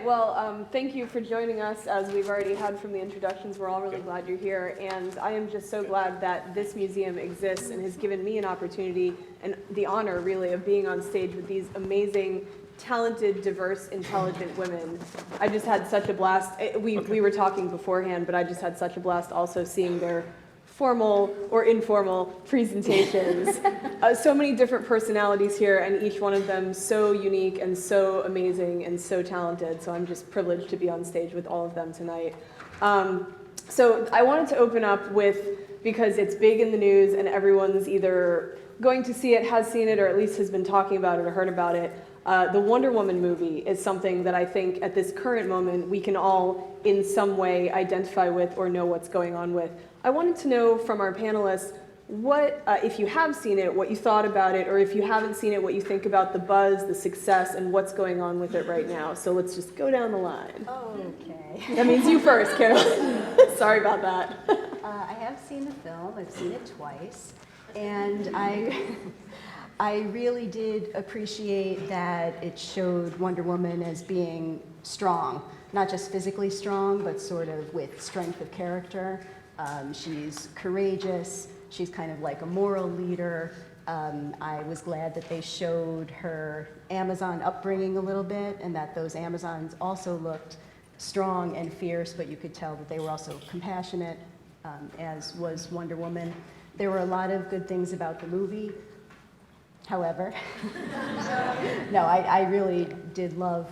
Well, thank you for joining us. As we've already had from the introductions, we're all really glad you're here. And I am just so glad that this museum exists and has given me an opportunity and the honor, really, of being on stage with these amazing, talented, diverse, intelligent women. I just had such a blast. We were talking beforehand, but I just had such a blast also seeing their formal or informal presentations. So many different personalities here, and each one of them so unique and so amazing and so talented. So I'm just privileged to be on stage with all of them tonight. So I wanted to open up with, because it's big in the news and everyone's either going to see it, has seen it, or at least has been talking about it or heard about it. The Wonder Woman movie is something that I think at this current moment we can all in some way identify with or know what's going on with. I wanted to know from our panelists what, if you have seen it, what you thought about it, or if you haven't seen it, what you think about the buzz, the success, and what's going on with it right now. So let's just go down the line. Okay. That means you first, Carolyn. Sorry about that. I have seen the film. I've seen it twice. And I really did appreciate that it showed Wonder Woman as being strong, not just physically strong, but sort of with strength of character. She's courageous. She's kind of like a moral leader. I was glad that they showed her Amazon upbringing a little bit, and that those Amazons also looked strong and fierce, but you could tell that they were also compassionate, as was Wonder Woman. There were a lot of good things about the movie. However, no, I really did love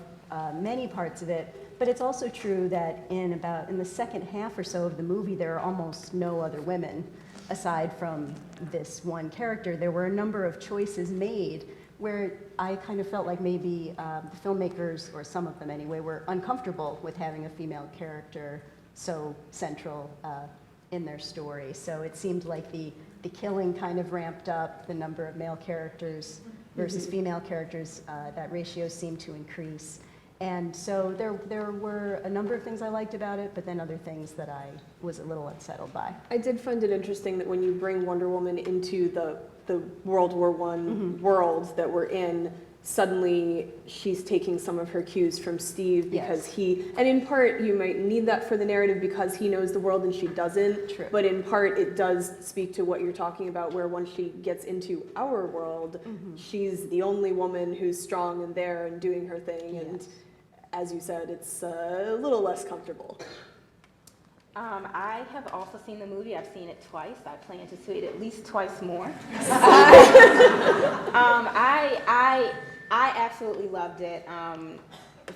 many parts of it. But it's also true that in the second half or so of the movie, there are almost no other women aside from this one character. There were a number of choices made where I kind of felt like maybe the filmmakers, or some of them anyway, were uncomfortable with having a female character so central in their story. So it seemed like the killing kind of ramped up, the number of male characters versus female characters, that ratio seemed to increase. And so there were a number of things I liked about it, but then other things that I was a little unsettled by. I did find it interesting that when you bring Wonder Woman into the World War I world that we're in, suddenly she's taking some of her cues from Steve because and in part you might need that for the narrative because he knows the world and she doesn't. True. But in part it does speak to what you're talking about, where once she gets into our world, she's the only woman who's strong and there and doing her thing. And as you said, it's a little less comfortable. I have also seen the movie. I've seen it twice. I plan to see it at least twice more. I absolutely loved it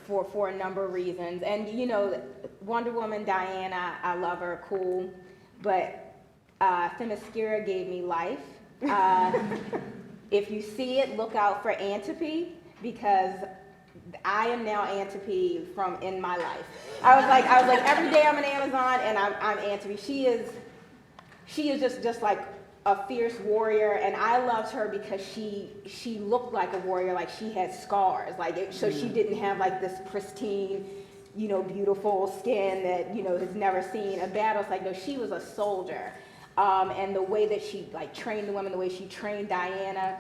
for a number of reasons. And you know, Wonder Woman, Diana, I love her, cool. But Themyscira gave me life. If you see it, look out for Antipy, because I am now Antipy from in my life. I was like every day I'm an Amazon and I'm Antipy. She is just like a fierce warrior, and I loved her because she looked like a warrior, like she had scars, so she didn't have like this pristine, beautiful skin that has never seen a battle. It's like, no, she was a soldier, and the way that she like trained the women, the way she trained Diana.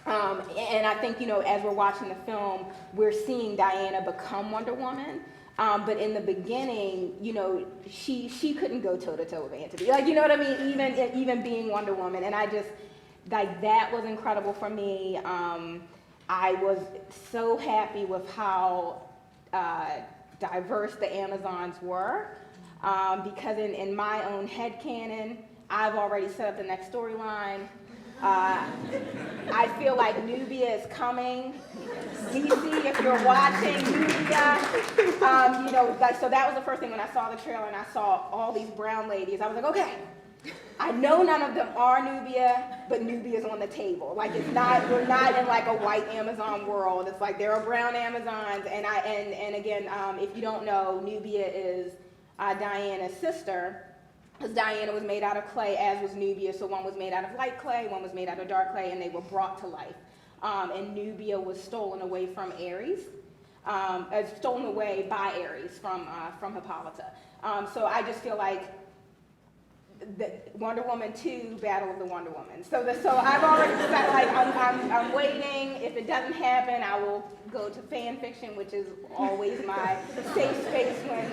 And I think, as we're watching the film, we're seeing Diana become Wonder Woman. But in the beginning, she couldn't go toe-to-toe with Antipy. Like, you know what I mean? Even being Wonder Woman. And I just, like, that was incredible for me. I was so happy with how diverse the Amazons were. Because in my own headcanon, I've already set up the next storyline. I feel like Nubia is coming. DC, if you're watching, Nubia, so that was the first thing when I saw the trailer and I saw all these brown ladies. I was like, okay, I know none of them are Nubia, but Nubia's on the table. Like, we're not in like a white Amazon world. It's like there are brown Amazons, and again, if you don't know, Nubia is Diana's sister. Because Diana was made out of clay, as was Nubia. So one was made out of light clay, one was made out of dark clay, and they were brought to life. And Nubia was stolen away from Ares, stolen away by Ares from Hippolyta. So I just feel like the Wonder Woman 2, Battle of the Wonder Woman. So I've already decided, like, I'm waiting. If it doesn't happen, I will go to fan fiction, which is always my safe space when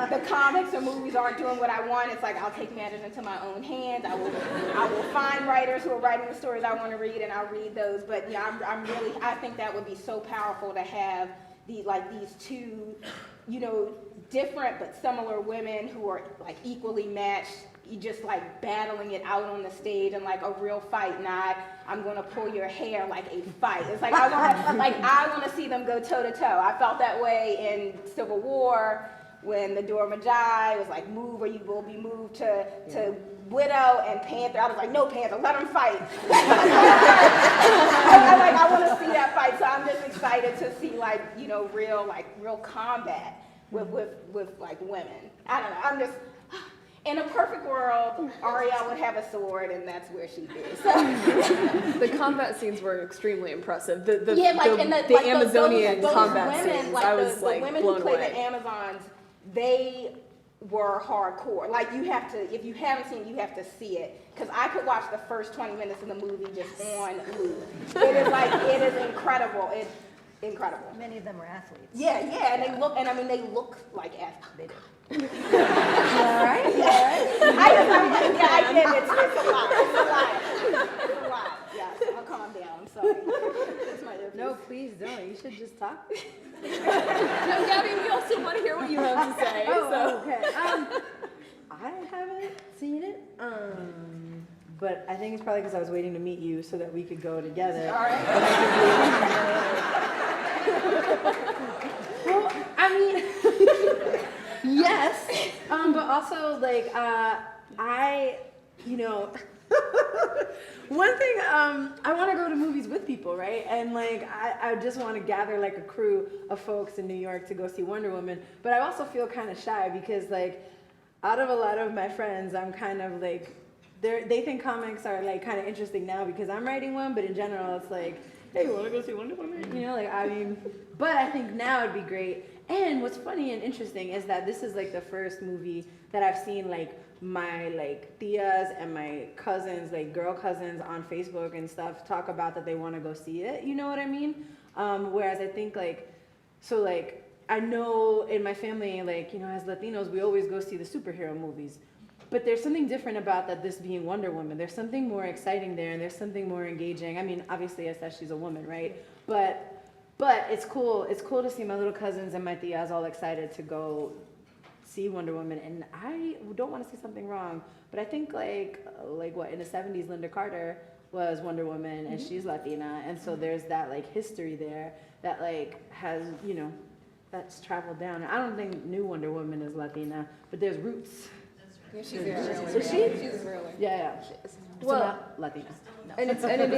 the comics or movies aren't doing what I want. It's like I'll take matters into my own hands. I will find writers who are writing the stories I want to read, and I'll read those. But yeah, I think that would be so powerful to have these two, different but similar women who are like equally matched, just like battling it out on the stage and like a real fight, not I'm gonna pull your hair like a fight. It's like I want to see them go toe to toe. I felt that way in Civil War when the Dora Magi was like, move or you will be moved to Widow and Panther. I was like, no, Panther, let them fight. I want to see that fight. So I'm just excited to see real combat with like women. I don't know. I'm just, in a perfect world, Ariel would have a sword, and that's where she'd be. So. The combat scenes were extremely impressive. The those Amazonian combat women, scenes, like I was the like women blown who play away. the Amazons, they were hardcore. Like you have to, if you haven't seen it, you have to see it. Because I could watch the first 20 minutes of the movie just on loop. It is incredible. It's incredible. Many of them are athletes. Yeah, and they look like athletes. They do. All right. I get it. It's a lot. It's a lot. Yes, I'll calm down. I'm sorry. That's my earpiece. No, please don't. You should just talk. No, Gabby, we also want to hear what you have to say. Okay. I haven't seen it. But I think it's probably because I was waiting to meet you so that we could go together. All right. Well, I mean, yes, but also like one thing, I want to go to movies with people, right? And like I just want to gather like a crew of folks in New York to go see Wonder Woman. But I also feel kind of shy because like out of a lot of my friends, I'm kind of like they think comics are like kind of interesting now because I'm writing one, but in general it's like, hey, you want to go see Wonder Woman? But I think now it'd be great. And what's funny and interesting is that this is like the first movie that I've seen like my like tias and my cousins, like girl cousins on Facebook and stuff talk about that they want to go see it. You know what I mean? Whereas I think I know in my family, as Latinos, we always go see the superhero movies. But there's something different about that, this being Wonder Woman. There's something more exciting there, and there's something more engaging. I mean, obviously, I said she's a woman, right? But it's cool. It's cool to see my little cousins and my tias all excited to go see Wonder Woman. And I don't want to say something wrong, but I think like what in the 70s, Linda Carter was Wonder Woman, and she's Latina, and so there's that like history there that like has that's traveled down. I don't think new Wonder Woman is Latina, but there's roots. Yeah, she's Israeli. Is she? She's Israeli. Yeah. Well, not Latina. No. And it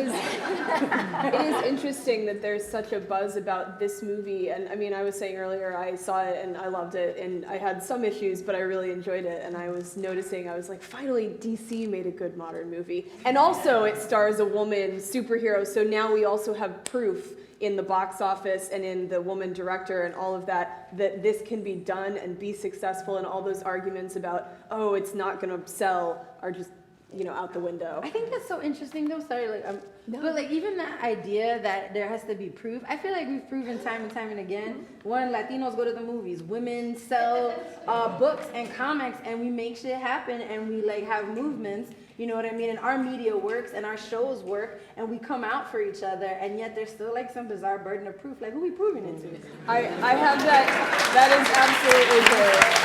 is interesting that there's such a buzz about this movie. And I mean, I was saying earlier, I saw it and I loved it, and I had some issues, but I really enjoyed it. And I was noticing, I was like, finally, DC made a good modern movie. And also, it stars a woman superhero, so now we also have proof in the box office and in the woman director and all of that this can be done and be successful, and all those arguments about, oh, it's not going to sell are just out the window. I think that's so interesting though. Sorry, but like even that idea that there has to be proof, I feel like we've proven time and time and again. One, Latinos go to the movies, women sell books and comics, and we make shit happen, and we like have movements. You know what I mean? And our media works, and our shows work, and we come out for each other, and yet there's still like some bizarre burden of proof. Like, who we proving it to? I have that. That is absolutely true.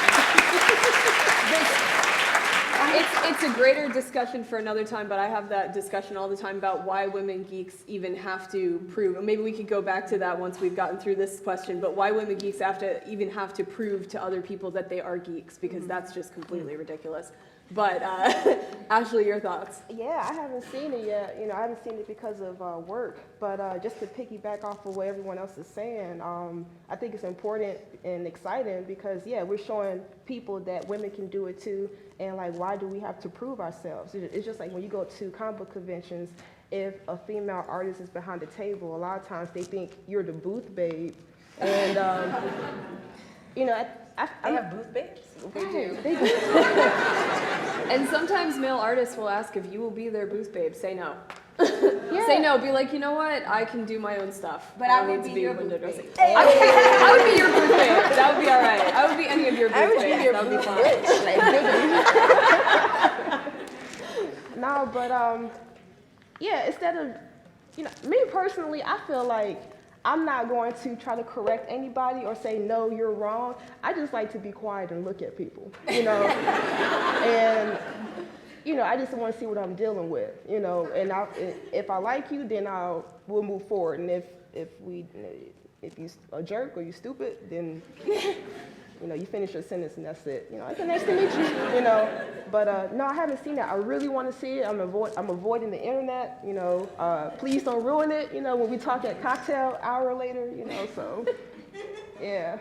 It's a greater discussion for another time, but I have that discussion all the time about why women geeks even have to prove. Maybe we could go back to that once we've gotten through this question, but why women geeks have to prove to other people that they are geeks, because that's just completely ridiculous. But Ashley, your thoughts? Yeah, I haven't seen it yet. I haven't seen it because of work. But just to piggyback off of what everyone else is saying, I think it's important and exciting because, yeah, we're showing people that women can do it too. And like, why do we have to prove ourselves? It's just like when you go to comic book conventions, if a female artist is behind the table, a lot of times they think you're the booth babe. And, They have booth babes. They do. They do. And sometimes male artists will ask if you will be their booth babe. Say no. Yeah. Say no. Be like, you know what? I can do my own stuff. But I don't would need to be your window booth dressing. babe. I would be your booth babe. That would be all right. I would be any of your booth babes. That would be fine. No, but yeah, instead of, me personally, I feel like I'm not going to try to correct anybody or say, no, you're wrong. I just like to be quiet and look at people, and, I just want to see what I'm dealing with, and if I like you, then we'll move forward. And if you a jerk or you stupid, then, you finish your sentence and that's it. It's nice to meet you, But no, I haven't seen that. I really want to see it. I'm avoiding the internet, Please don't ruin it, when we talk at cocktail hour later, so, yeah.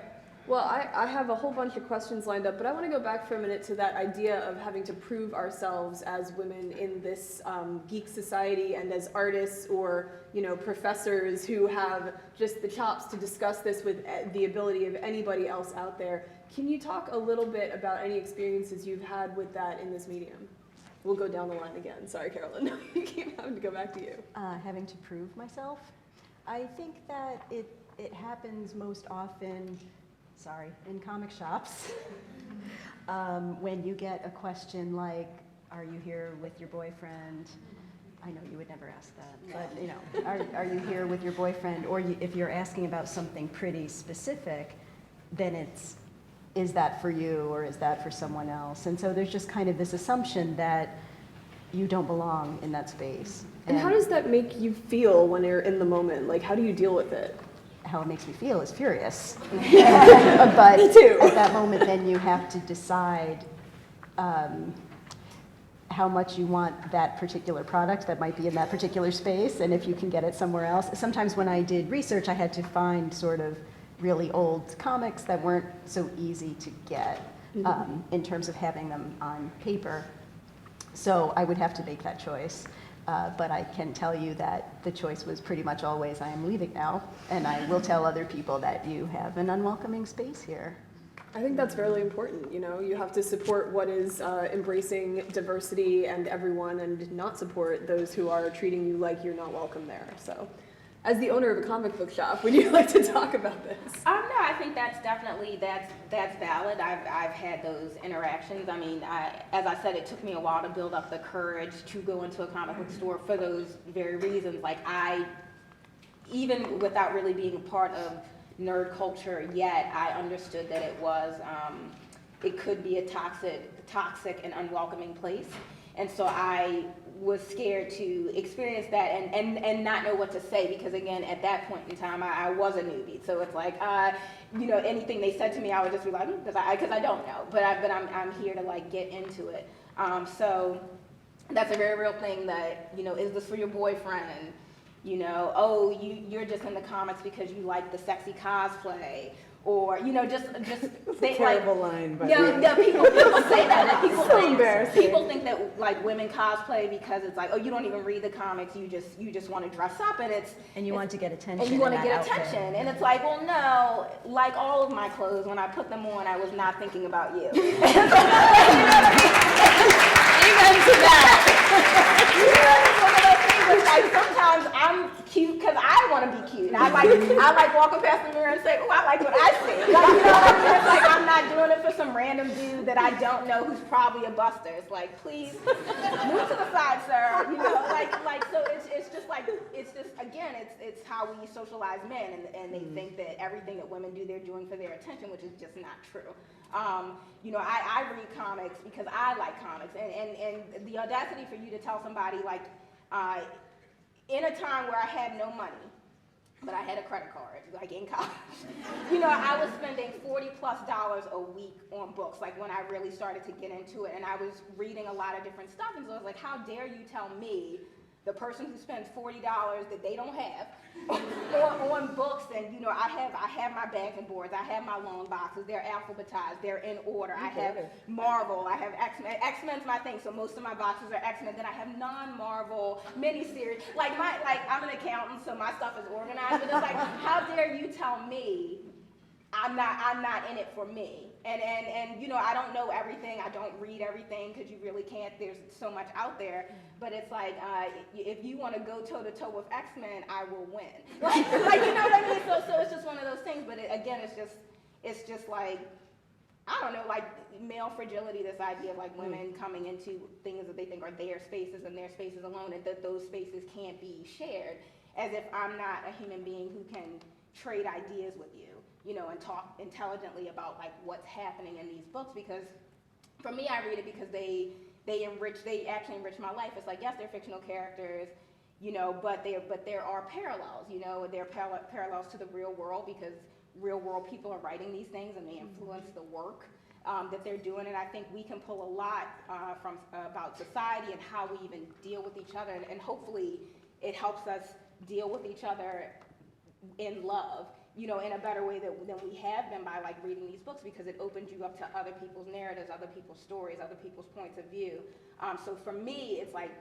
Well, I have a whole bunch of questions lined up, but I want to go back for a minute to that idea of having to prove ourselves as women in this geek society and as artists or, professors who have just the chops to discuss this with the ability of anybody else out there. Can you talk a little bit about any experiences you've had with that in this medium? We'll go down the line again. Sorry, Carolyn. We keep having to go back to you. Having to prove myself? I think that it happens most often, in comic shops, when you get a question like, are you here with your boyfriend? I know you would never ask that, but are you here with your boyfriend? Or if you're asking about something pretty specific, then is that for you or is that for someone else? And so there's just kind of this assumption that you don't belong in that space. And how does that make you feel when you're in the moment? Like, how do you deal with it? How it makes me feel is furious. But Me too. At that moment, then you have to decide how much you want that particular product that might be in that particular space, and if you can get it somewhere else. Sometimes when I did research, I had to find sort of really old comics that weren't so easy to get in terms of having them on paper. So I would have to make that choice. But I can tell you that the choice was pretty much always, I am leaving now, and I will tell other people that you have an unwelcoming space here. I think that's really important. You have to support what is embracing diversity and everyone, and not support those who are treating you like you're not welcome there. So, as the owner of a comic book shop, would you like to talk about this? No, I think that's definitely that's valid. I've had those interactions. I mean, as I said, it took me a while to build up the courage to go into a comic book store for those very reasons. Like even without really being a part of nerd culture yet, I understood that it could be a toxic and unwelcoming place. And so I was scared to experience that and not know what to say, because again, at that point in time, I was a newbie. So it's like, anything they said to me, I would just be like, because I don't know, but I'm here to like get into it. So that's a very real thing that, is this for your boyfriend? And, you're just in the comics because you like the sexy cosplay. Or, just they Terrible like, line, but no, people say that. And embarrassing. People think that like women cosplay because it's like, oh, you don't even read the comics. You just want to dress up, And you want to get attention. and you want to in that get outfit. attention. And it's like, well, no. Like all of my clothes, when I put them on, I was not thinking about you. Amen to that. Like sometimes I'm cute because I want to be cute, and I like walking past the mirror and say, "Oh, I like what I see." Like, it's like I'm not doing it for some random dude that I don't know who's probably a buster. It's like, please move to the side, sir. So it's just again, it's how we socialize men, and they think that everything that women do, they're doing for their attention, which is just not true. I read comics because I like comics, and the audacity for you to tell somebody like. In a time where I had no money, but I had a credit card, like in college, I was spending $40+ a week on books, like when I really started to get into it, and I was reading a lot of different stuff, and so I was like, how dare you tell me, the person who spends $40 that they don't have, on books, and I have my bags and boards, I have my long boxes, they're alphabetized, they're in order. I have Marvel, I have X-Men. X-Men's my thing, so most of my boxes are X-Men. Then I have non-Marvel miniseries. I'm an accountant, so my stuff is organized. But it's like, how dare you tell me I'm not in it for me. And you know, I don't know everything. I don't read everything because you really can't. There's so much out there. But it's like, if you want to go toe to toe with X-Men, I will win. Like you know what I mean? So it's just one of those things. But again, it's just like, I don't know, like male fragility, this idea of like women coming into things that they think are their spaces and their spaces alone, and that those spaces can't be shared, as if I'm not a human being who can trade ideas with you, you know, and talk intelligently about like what's happening in these books. Because for me, I read it because they actually enrich my life. It's like, yes, they're fictional characters, you know, but there are parallels, you know, there are parallels to the real world, because real world people are writing these things and they influence the work that they're doing. And I think we can pull a lot from about society and how we even deal with each other, and hopefully it helps us deal with each other in love, you know, in a better way than we have been by like reading these books, because it opens you up to other people's narratives, other people's stories, other people's points of view. So for me, it's like,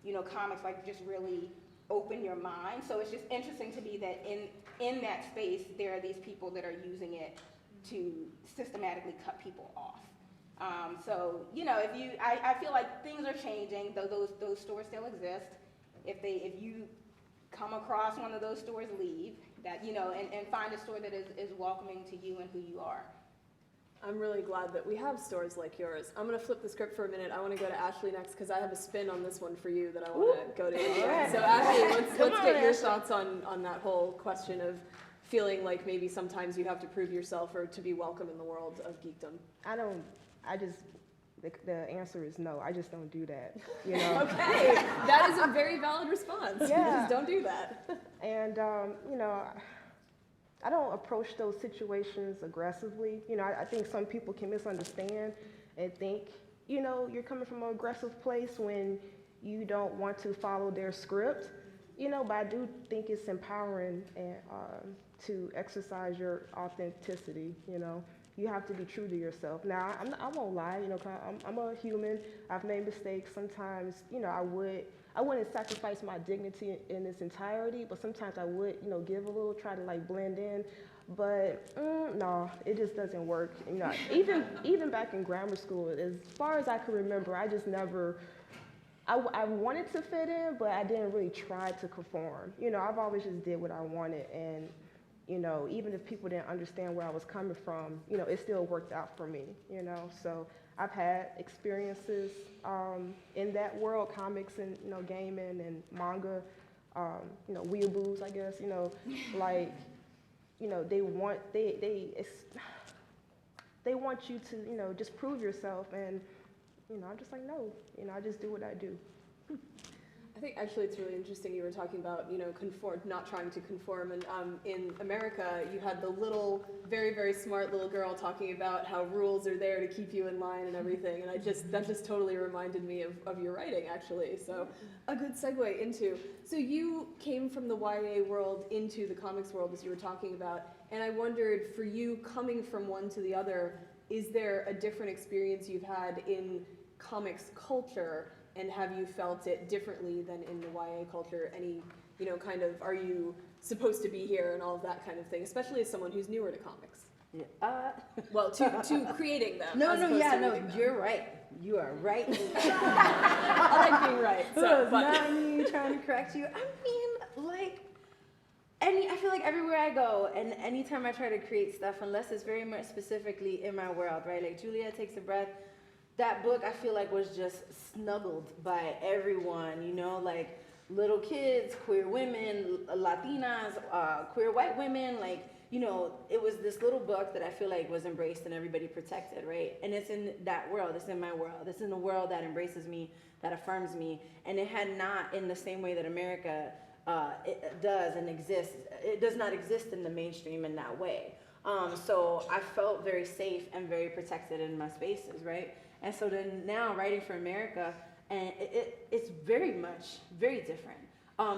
you know, comics like just really open your mind. So it's just interesting to me that in that space, there are these people that are using it to systematically cut people off. So, you know, I feel like things are changing, though those stores still exist. If you come across one of those stores, leave that, you know, and find a store that is welcoming to you and who you are. I'm really glad that we have stores like yours. I'm going to flip the script for a minute. I want to go to Ashley next because I have a spin on this one for you that I want to go to. So Ashley, let's get your thoughts on that whole question of feeling like maybe sometimes you have to prove yourself or to be welcome in the world of geekdom. The answer is no. I just don't do that, you know. Okay, that is a very valid response. Yeah. Just don't do that. And, you know, I don't approach those situations aggressively. You know, I think some people can misunderstand and think, you know, you're coming from an aggressive place when you don't want to follow their script. You know, but I do think it's empowering and to exercise your authenticity, you know. You have to be true to yourself. Now, I won't lie, you know, I'm a human. I've made mistakes. Sometimes, you know, I wouldn't sacrifice my dignity in its entirety, but sometimes I would, you know, give a little, try to like blend in. But no, it just doesn't work. You know, even back in grammar school, as far as I can remember, I just never, I wanted to fit in, but I didn't really try to conform. You know, I've always just did what I wanted, and you know, even if people didn't understand where I was coming from, you know, it still worked out for me, you know. So I've had experiences in that world, comics and, you know, gaming and manga, you know, weeaboos, I guess, you know, like, you know, they want you to, you know, just prove yourself. And, you know, I'm just like, no, you know, I just do what I do. I think actually it's really interesting you were talking about, you know, not trying to conform. And in America, you had the little, very, very smart little girl talking about how rules are there to keep you in line and everything. And that just totally reminded me of your writing, actually. So a good segue into, so you came from the YA world into the comics world, as you were talking about. And I wondered, for you coming from one to the other, is there a different experience you've had in comics culture? And have you felt it differently than in the YA culture? Any, you know, kind of, are you supposed to be here and all of that kind of thing, especially as someone who's newer to comics? Yeah. Well, to creating them. No, you're right. You are right. I like being right. So, It's not me trying to correct you. I mean, like, I feel like everywhere I go and anytime I try to create stuff, unless it's very much specifically in my world, right? Like Juliet Takes a Breath. That book, I feel like, was just snuggled by everyone, you know, like little kids, queer women, Latinas, queer white women, like, you know, it was this little book that I feel like was embraced and everybody protected, right? And it's in that world, it's in my world, it's in the world that embraces me, that affirms me, and it had not, in the same way that America it does and exists, it does not exist in the mainstream in that way. So I felt very safe and very protected in my spaces, right? And so then now writing for America, and it's very different.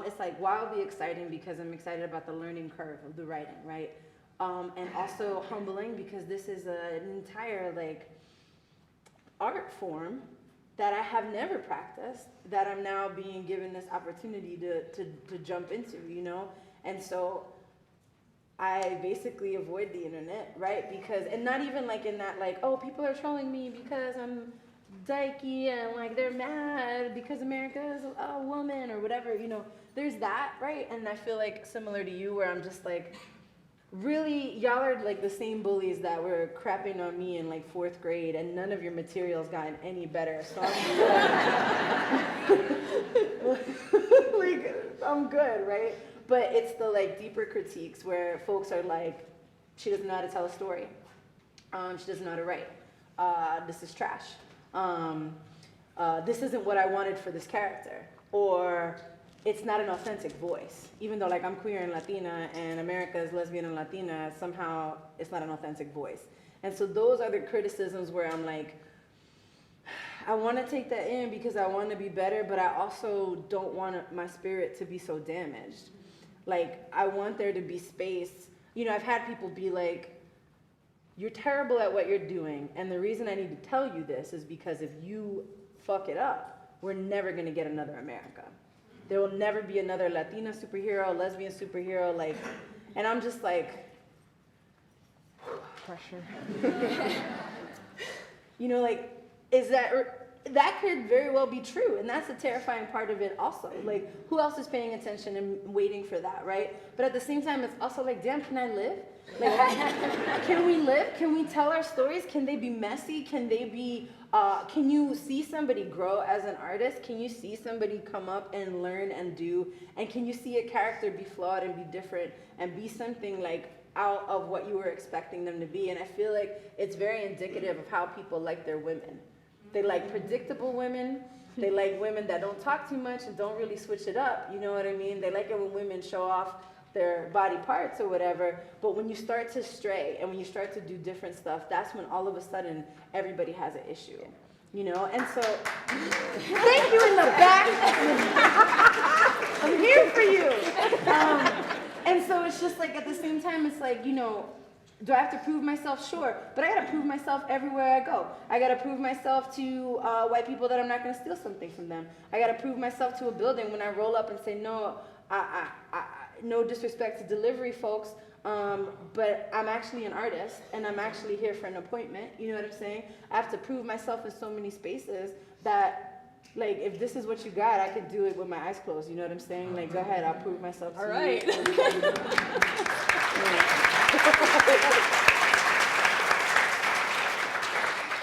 It's like wildly exciting because I'm excited about the learning curve of the writing, right? And also humbling because this is an entire like art form that I have never practiced, that I'm now being given this opportunity to jump into, you know? And so I basically avoid the internet, right? Because, and not even like in that like, oh, people are trolling me because I'm dykey and like they're mad because America is a woman or whatever, you know, there's that, right? And I feel like similar to you where I'm just like, really, y'all are like the same bullies that were crapping on me in like 4th grade and none of your materials gotten any better, so I'm good. Like, I'm good, right? But it's the like deeper critiques where folks are like, she doesn't know how to tell a story. She doesn't know how to write. This is trash. This isn't what I wanted for this character. Or it's not an authentic voice. Even though like I'm queer and Latina and America is lesbian and Latina, somehow it's not an authentic voice. And so those are the criticisms where I'm like, I want to take that in because I want to be better, but I also don't want my spirit to be so damaged. Like, I want there to be space. You know, I've had people be like, you're terrible at what you're doing, and the reason I need to tell you this is because if you fuck it up, we're never going to get another America. There will never be another Latina superhero, lesbian superhero, like, and I'm just like, Pressure. you know, like, is that could very well be true, and that's the terrifying part of it also. Like, who else is paying attention and waiting for that, right? But at the same time, it's also like, damn, can I live? Like, can we live? Can we tell our stories? Can they be messy? Can they be, can you see somebody grow as an artist? Can you see somebody come up and learn and do? And can you see a character be flawed and be different and be something like out of what you were expecting them to be? And I feel like it's very indicative of how people like their women. They like predictable women. They like women that don't talk too much and don't really switch it up. You know what I mean? They like it when women show off their body parts or whatever. But when you start to stray and when you start to do different stuff, that's when all of a sudden everybody has an issue. You know? And so, thank you in the back. I'm here for you. And so it's just like at the same time, it's like, you know, do I have to prove myself? Sure. But I got to prove myself everywhere I go. I got to prove myself to white people that I'm not going to steal something from them. I got to prove myself to a building when I roll up and say, no, no disrespect to delivery folks, but I'm actually an artist and I'm actually here for an appointment. You know what I'm saying? I have to prove myself in so many spaces that, like, if this is what you got, I could do it with my eyes closed. You know what I'm saying? Like, go ahead, I'll prove myself to you. All right.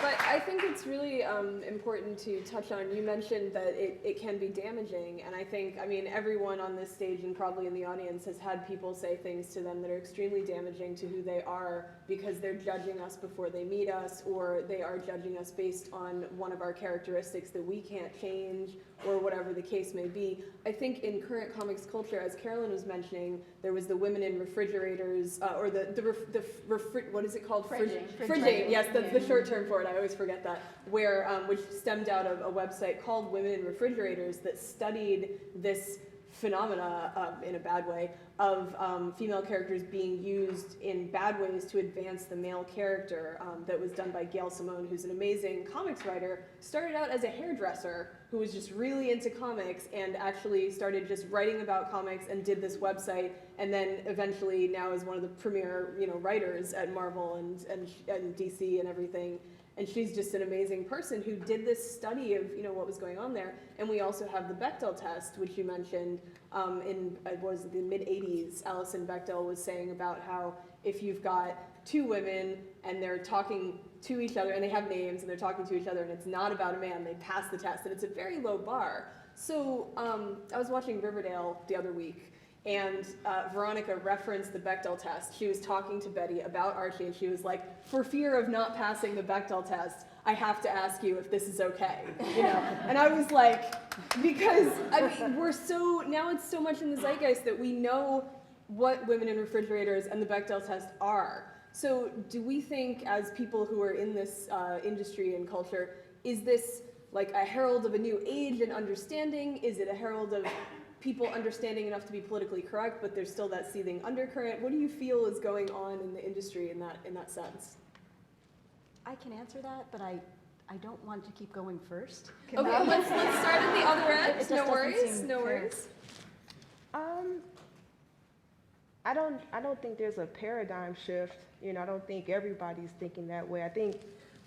But I think it's really important to touch on, you mentioned that it can be damaging, and I think, I mean, everyone on this stage and probably in the audience has had people say things to them that are extremely damaging to who they are because they're judging us before they meet us, or they are judging us based on one of our characteristics that we can't change, or whatever the case may be. I think in current comics culture, as Carolyn was mentioning, there was the women in refrigerators, or what is it called? Fridging. Yes, that's the short term for it. I always forget that. Where, which stemmed out of a website called Women in Refrigerators that studied this phenomena, in a bad way, of female characters being used in bad ways to advance the male character, that was done by Gail Simone, who's an amazing comics writer. Started out as a hairdresser who was just really into comics and actually started just writing about comics and did this website, and then eventually now is one of the premier, you know, writers at Marvel and DC and everything. And she's just an amazing person who did this study of, you know, what was going on there. And we also have the Bechdel test, which you mentioned, in the mid-'80s. Alison Bechdel was saying about how if you've got two women and they're talking to each other and they have names and they're talking to each other and it's not about a man, they pass the test, and it's a very low bar. So I was watching Riverdale the other week, and Veronica referenced the Bechdel test. She was talking to Betty about Archie, and she was like, for fear of not passing the Bechdel test, I have to ask you if this is okay, you know? And I was like, because, I mean, now it's so much in the zeitgeist that we know what women in refrigerators and the Bechdel test are. So do we think, as people who are in this industry and culture, is this like a herald of a new age and understanding? Is it a herald of people understanding enough to be politically correct, but there's still that seething undercurrent? What do you feel is going on in the industry in that sense? I can answer that, but I don't want to keep going first. Okay, let's start at the other end. It just No doesn't worries, seem no fair. worries. I don't think there's a paradigm shift. You know, I don't think everybody's thinking that way. I think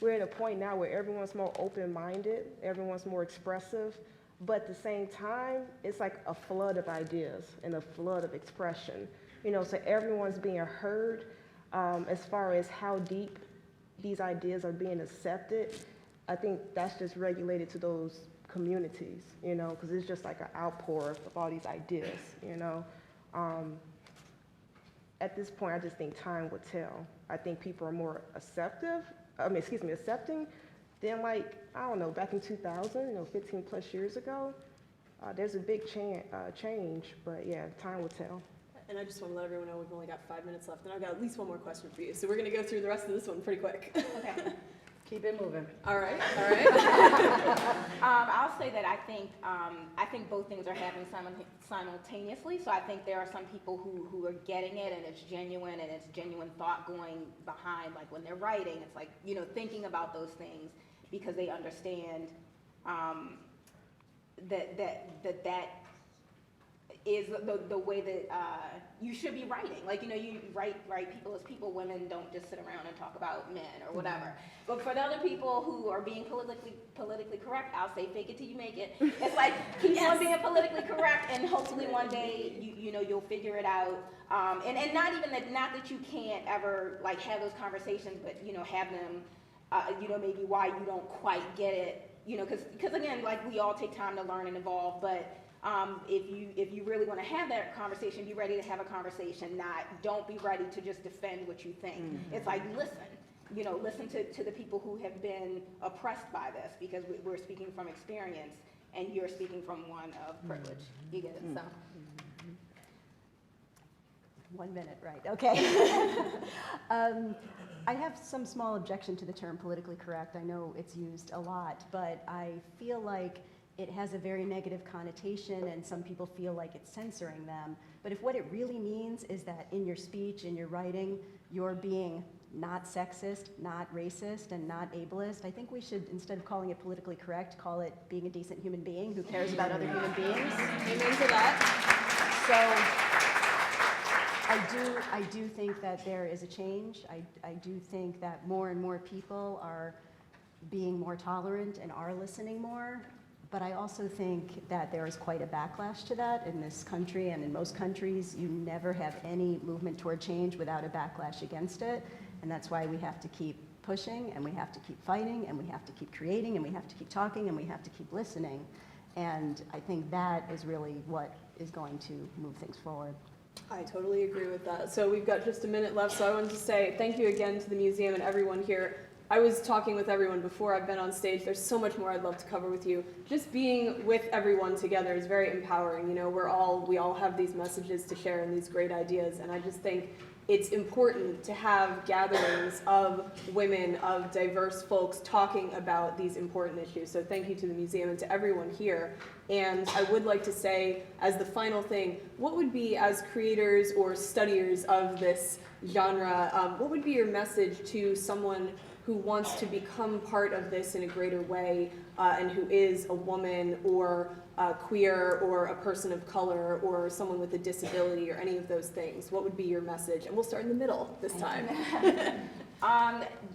we're at a point now where everyone's more open-minded, everyone's more expressive, but at the same time, it's like a flood of ideas and a flood of expression. You know, so everyone's being heard as far as how deep these ideas are being accepted. I think that's just regulated to those communities, you know, because it's just like an outpour of all these ideas, you know. At this point, I just think time will tell. I think people are more accepting than like, I don't know, back in 2000, you know, 15 plus years ago. There's a big change, but yeah, time will tell. And I just want to let everyone know we've only got 5 minutes left, and I've got at least one more question for you. So we're going to go through the rest of this one pretty quick. Okay. Keep it moving. All right. I'll say that I think both things are happening simultaneously. So I think there are some people who are getting it, and it's genuine thought going behind, like when they're writing, it's like, you know, thinking about those things because they understand that is the way that you should be writing. Like, you know, you write people as people. Women don't just sit around and talk about men or whatever. But for the other people who are being politically correct, I'll say fake it till you make it. It's like keep on being politically correct, and hopefully one day you know you'll figure it out. And not even that, not that you can't ever like have those conversations, but you know have them. You know, maybe why you don't quite get it. You know, because again, like we all take time to learn and evolve, but. If you really want to have that conversation, be ready to have a conversation. Don't be ready to just defend what you think. Mm-hmm. It's like listen to the people who have been oppressed by this, because we're speaking from experience, and you're speaking from one of privilege. Mm-hmm. You get it? So. 1 minute, right? Okay. I have some small objection to the term politically correct. I know it's used a lot, but I feel like it has a very negative connotation, and some people feel like it's censoring them. But if what it really means is that in your speech, in your writing, you're being not sexist, not racist, and not ableist, I think we should, instead of calling it politically correct, call it being a decent human being who cares about other human beings. Amen to that. So I do think that there is a change. I do think that more and more people are being more tolerant and are listening more. But I also think that there is quite a backlash to that in this country, and in most countries. You never have any movement toward change without a backlash against it. And that's why we have to keep pushing, and we have to keep fighting, and we have to keep creating, and we have to keep talking, and we have to keep listening. And I think that is really what is going to move things forward. I totally agree with that. So we've got just a minute left, so I wanted to say thank you again to the museum and everyone here. I was talking with everyone before I've been on stage. There's so much more I'd love to cover with you. Just being with everyone together is very empowering. You know, we all have these messages to share and these great ideas, and I just think it's important to have gatherings of women, of diverse folks talking about these important issues. So thank you to the museum and to everyone here. And I would like to say, as the final thing, what would be, as creators or studiers of this genre, what would be your message to someone who wants to become part of this in a greater way, and who is a woman or queer or a person of color or someone with a disability or any of those things? What would be your message? And we'll start in the middle this time.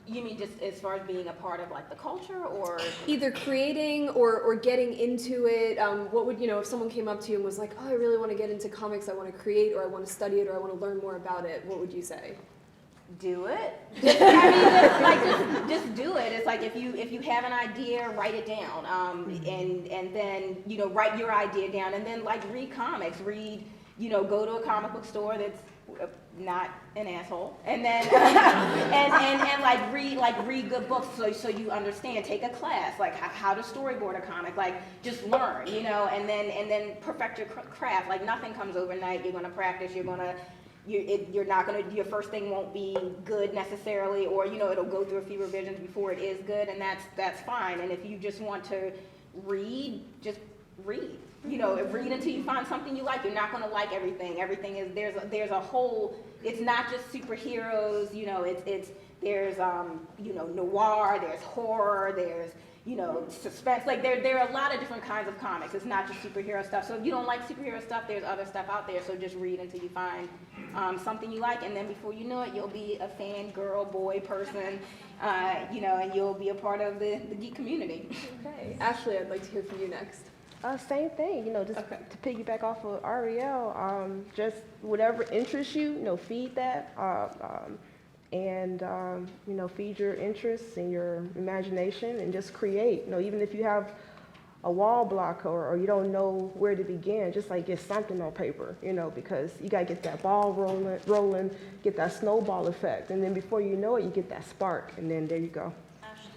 You mean just as far as being a part of like the culture, or either creating or getting into it? What would, you know, if someone came up to you and was like, oh, I really want to get into comics, I want to create, or I want to study it, or I want to learn more about it, what would you say? Do it. Just do it. It's like if you have an idea, write it down, and then write your idea down, and then like read comics, go to a comic book store that's not an asshole, and then and read good books so you understand. Take a class like how to storyboard a comic, like just learn, and then perfect your craft. Like nothing comes overnight. You're gonna practice. You're not gonna. Your first thing won't be good necessarily, or it'll go through a few revisions before it is good, and that's fine. And if you just want to read, just read. Read until you find something you like. You're not gonna like everything. Everything is there's a whole. It's not just superheroes. There's noir. There's horror. There's suspense. Like there are a lot of different kinds of comics. It's not just superhero stuff. So if you don't like superhero stuff, there's other stuff out there. So just read until you find something you like, and then before you know it, you'll be a fan, girl, boy, person, and you'll be a part of the geek community. Okay. Ashley, I'd like to hear from you next. Same thing, just Okay. to piggyback off of Ariel, just whatever interests you, feed that, and feed your interests and your imagination and just create. Even if you have a wall block or you don't know where to begin, just like get something on paper, because you gotta get that ball rolling, get that snowball effect, and then before you know it, you get that spark, and then there you go. Ashley,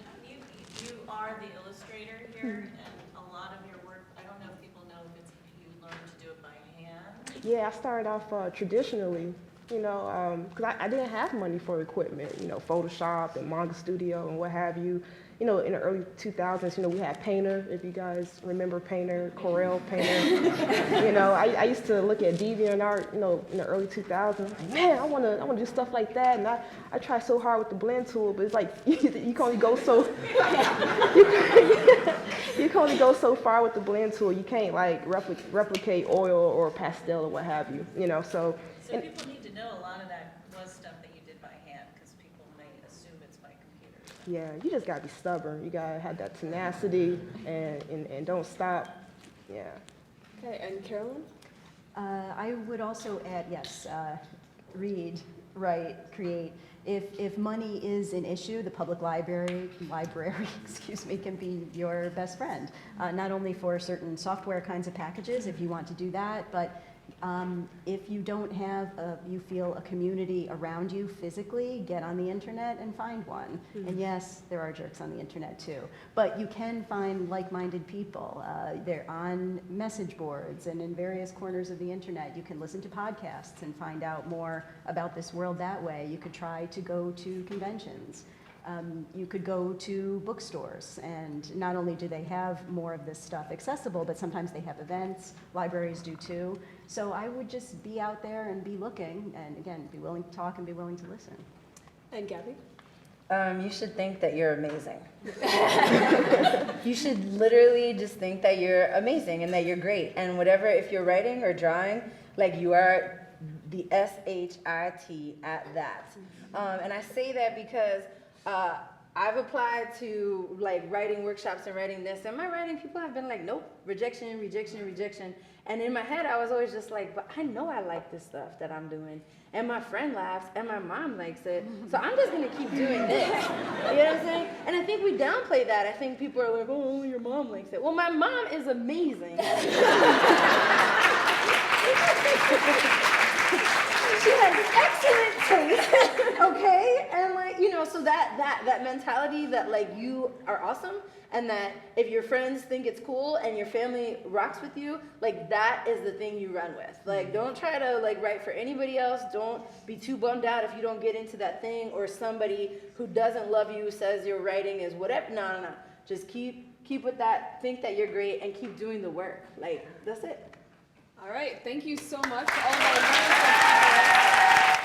you are the illustrator here, and a lot of your work, I don't know if people know if you learned to do it by hand. Yeah, I started off traditionally, because I didn't have money for equipment, Photoshop and Manga Studio and what have you. In the early 2000s, we had Painter, if you guys remember Painter, Corel Painter. I used to look at DeviantArt, in the early 2000s. Like, man, I want to do stuff like that. And I try so hard with the blend tool, but it's like you can only go so you can only go so far with the blend tool. You can't like replicate oil or pastel or what have you. So People need to know a lot of that was stuff that you did by hand, because people may assume it's by computer. yeah, you just gotta be stubborn. You gotta have that tenacity and don't stop. Yeah. Okay, and Carolyn? I would also add, yes, read, write, create. If money is an issue, the public library, excuse me, can be your best friend. Not only for certain software kinds of packages, if you want to do that, but if you don't have, you feel a community around you physically, get on the internet and find one. And yes, there are jerks on the internet too, but you can find like-minded people. They're on message boards and in various corners of the internet. You can listen to podcasts and find out more about this world that way. You could try to go to conventions. You could go to bookstores, and not only do they have more of this stuff accessible, but sometimes they have events, libraries do too. So I would just be out there and be looking, and again, be willing to talk and be willing to listen. And Gabby? You should think that you're amazing. You should literally just think that you're amazing and that you're great. And whatever, if you're writing or drawing, like you are the SHIT at that. And I say that because I've applied to like writing workshops and writing this, and my writing people have been like, nope, rejection, rejection, rejection. And in my head, I was always just like, but I know I like this stuff that I'm doing. And my friend laughs, and my mom likes it. So I'm just gonna keep doing this. You know what I'm saying? And I think we downplay that. I think people are like, oh, only your mom likes it. Well, my mom is amazing. She has excellent taste, okay? And like, so that mentality that like you are awesome, and that if your friends think it's cool and your family rocks with you, like that is the thing you run with. Like, don't try to like write for anybody else. Don't be too bummed out if you don't get into that thing, or somebody who doesn't love you says your writing is whatever. No. Just keep with that, think that you're great, and keep doing the work. Like, that's it. All right, thank you so much to all of our wonderful panelists.